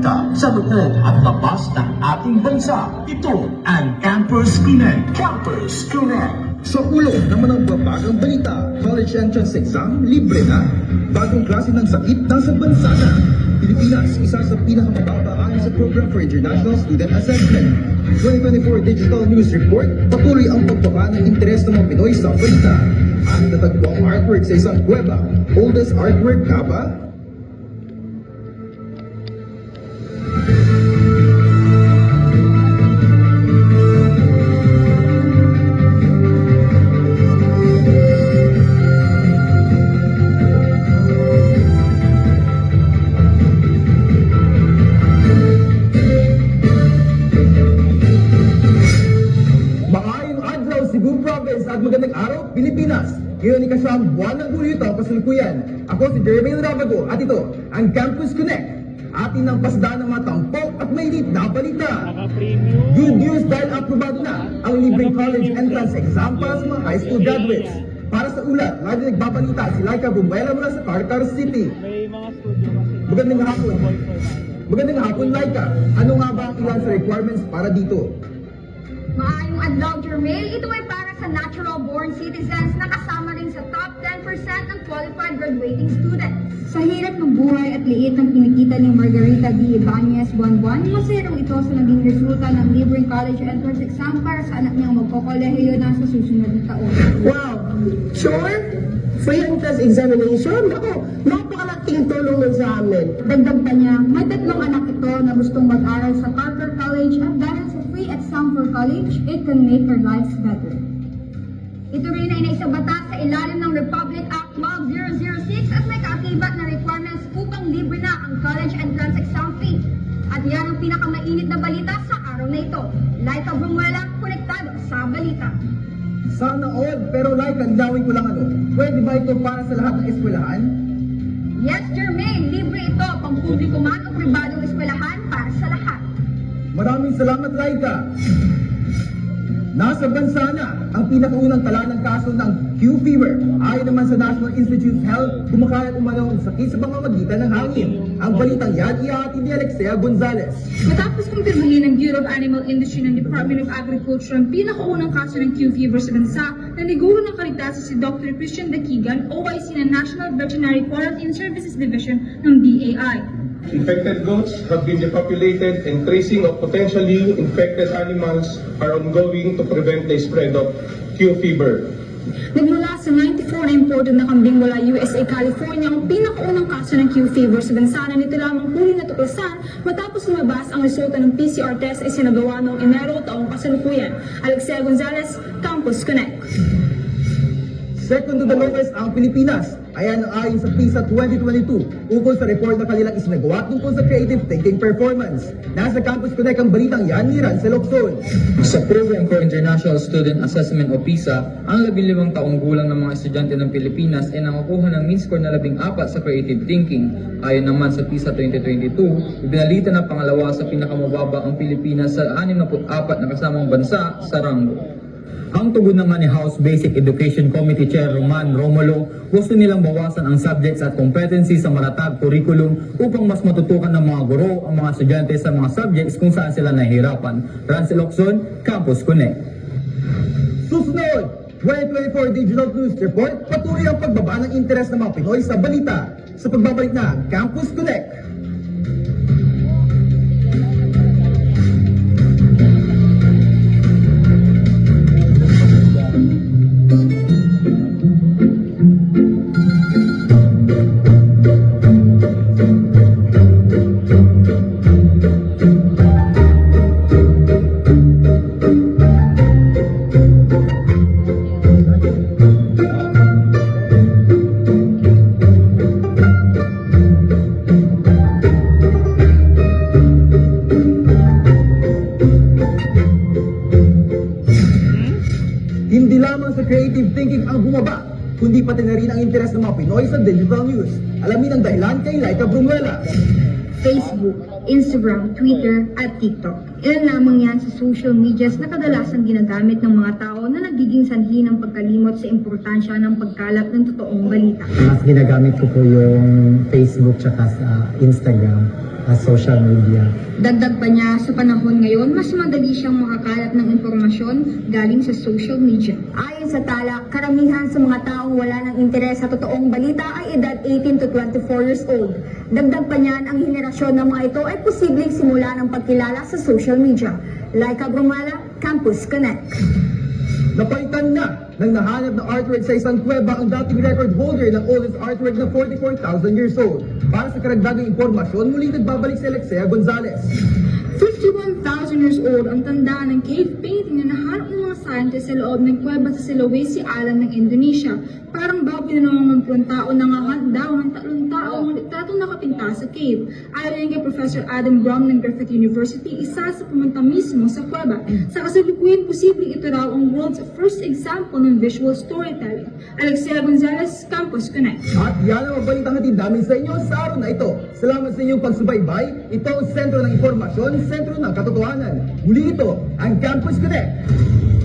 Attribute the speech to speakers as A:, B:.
A: balita sa loob at labas ng ating bansa. Ito ang Campus Connect. Campus Connect.
B: Sa ulo naman ang babagang balita, college entrance exam libre na. Bagong klase ng sakit nasa bansa na. Pilipinas, isa sa pinakamababa ayon sa Program for International Student Assessment. 2024 Digital News Report, patuloy ang pagbaba ng interes ng mga Pinoy sa balita. At natagpo ang artwork sa isang kuweba. Oldest artwork ka ba? At magandang araw, Pilipinas! Ngayon ikasyang buwan ng Hulyo ito ang kasalukuyan. Ako si Jermaine Ravago at ito ang Campus Connect. Atin ang pasdaan ng mga tampok at mainit na balita. Good news dahil aprobado na ang libreng college entrance exam para sa mga high school graduates. Para sa ulat, lagi nagbabalita si Laika Bumela mula sa Carcar City. Magandang hapon. Magandang hapon, Laika. Ano nga ba ang ilan sa requirements para dito?
C: Maayong adlaw, Jermaine. Ito ay para sa natural-born citizens na kasama rin sa top 10% ng qualified graduating students. Sa hirap ng buhay at liit ng kinikita ni Margarita D. Ibanez buwan-buwan, masirong ito sa naging resulta ng libreng college entrance exam para sa anak niyang magkokolehiyo na sa susunod na taon.
D: Wow! Sure? Free entrance examination? Ako, napakalaking tulong nun sa amin.
C: Dagdag pa niya, may tatlong anak ito na gustong mag-aral sa Carter College at dahil sa free exam for college, it can make their lives better. Ito rin ay naisabata sa ilalim ng Republic Act 12006 at may kaakibat na requirements upang libre na ang college entrance exam fee. At yan ang pinakamainit na balita sa araw na ito. Laika Brumuela, konektado sa balita.
B: Sana all, pero Laika, linawin ko lang ano. Pwede ba ito para sa lahat ng eskwelahan?
C: Yes, Jermaine, libre ito pang publiko man o pribadong eskwelahan para sa lahat.
B: Maraming salamat, Laika. Nasa bansa na ang pinakaunang tala ng kaso ng Q fever. Ayon naman sa National Institute of Health, kumakalat umano ang sakit sa pamamagitan ng hangin. Ang balitang yan ihahatid ni Alexia Gonzalez.
E: Matapos kumpirmahin ng Bureau of Animal Industry ng Department of Agriculture ang pinakaunang kaso ng Q fever sa bansa, nanigulo ng kaligtasan si Dr. Christian Dakigan, OIC ng National Veterinary Quarantine Services Division ng BAI.
F: Infected goats have been depopulated and tracing of potentially infected animals are ongoing to prevent the spread of Q fever.
E: Nagmula sa 94 na imported na kambing mula USA, California ang pinakaunang kaso ng Q fever sa bansa na nito lamang huli na tuklasan matapos lumabas ang resulta ng PCR test ay sinagawa noong Enero taong kasalukuyan. Alexia Gonzalez, Campus Connect.
B: Second to the lowest ang Pilipinas. Ayan ang ayon sa PISA 2022 ukol sa report na kanilang isinagawa tungkol sa creative thinking performance. Nasa Campus Connect ang balitang yan ni Rancel Locson.
G: Sa Program for International Student Assessment o PISA, ang 15 taong gulang ng mga estudyante ng Pilipinas ay nakakuha ng mean score na 14 sa creative thinking. Ayon naman sa PISA 2022, ibinalita na pangalawa sa pinakamababa ang Pilipinas sa 64 na kasamang bansa sa ranggo. Ang tugon naman ni House Basic Education Committee Chair Roman Romulo, gusto nilang bawasan ang subjects at competencies sa matatag curriculum upang mas matutukan ng mga guro ang mga estudyante sa mga subjects kung saan sila nahihirapan. Rancel Locson, Campus Connect.
B: Susunod, 2024 Digital News Report, patuloy ang pagbaba ng interes ng mga Pinoy sa balita. Sa pagbabalik na Campus Connect. Hindi lamang sa creative thinking ang bumaba, kundi pati na rin ang interes ng mga Pinoy sa digital news. Alamin ang dahilan kay Laika Brumuela.
C: Facebook, Instagram, Twitter, at TikTok. Ilan lamang yan sa social medias na kadalasang ginagamit ng mga tao na nagiging sanhi ng pagkalimot sa importansya ng pagkalat ng totoong balita.
H: Mas ginagamit ko po yung Facebook tsaka sa Instagram
B: social media.
C: Dagdag pa niya, sa panahon ngayon, mas madali siyang makakalap ng impormasyon galing sa social media.
H: Ayon sa tala, karamihan sa mga taong wala ng interes sa totoong balita ay edad 18 to 24 years old. Dagdag pa niyan, ang henerasyon ng mga ito ay posibleng simula ng pagkilala sa social media. Laika Brumala, Campus Connect.
B: Napalitan na ng nahanap na artwork sa isang kuweba ang dating record holder ng oldest artwork na 44,000 years old. Para sa karagdagang impormasyon, muling nagbabalik si Alexia Gonzalez.
E: 51,000 years old ang tanda ng cave painting na nahanap ng mga scientists sa loob ng kuweba sa Sulawesi Island ng Indonesia. Parang baboy na nangangampun tao nangahand daw ng 3 tao ang litratong nakapinta sa cave. Ayon kay Professor Adam Brown ng Griffith University, isa sa pumunta mismo sa kuweba. Sa kasalukuyan, posibleng ito raw ang world's first example ng visual storytelling. Alexia Gonzalez, Campus Connect.
B: At yan ang balitang hatid namin sa inyo sa araw na ito. Salamat sa inyong pagsubaybay. Ito ang sentro ng impormasyon, sentro ng katotohanan. Muli ito, ang Campus Connect.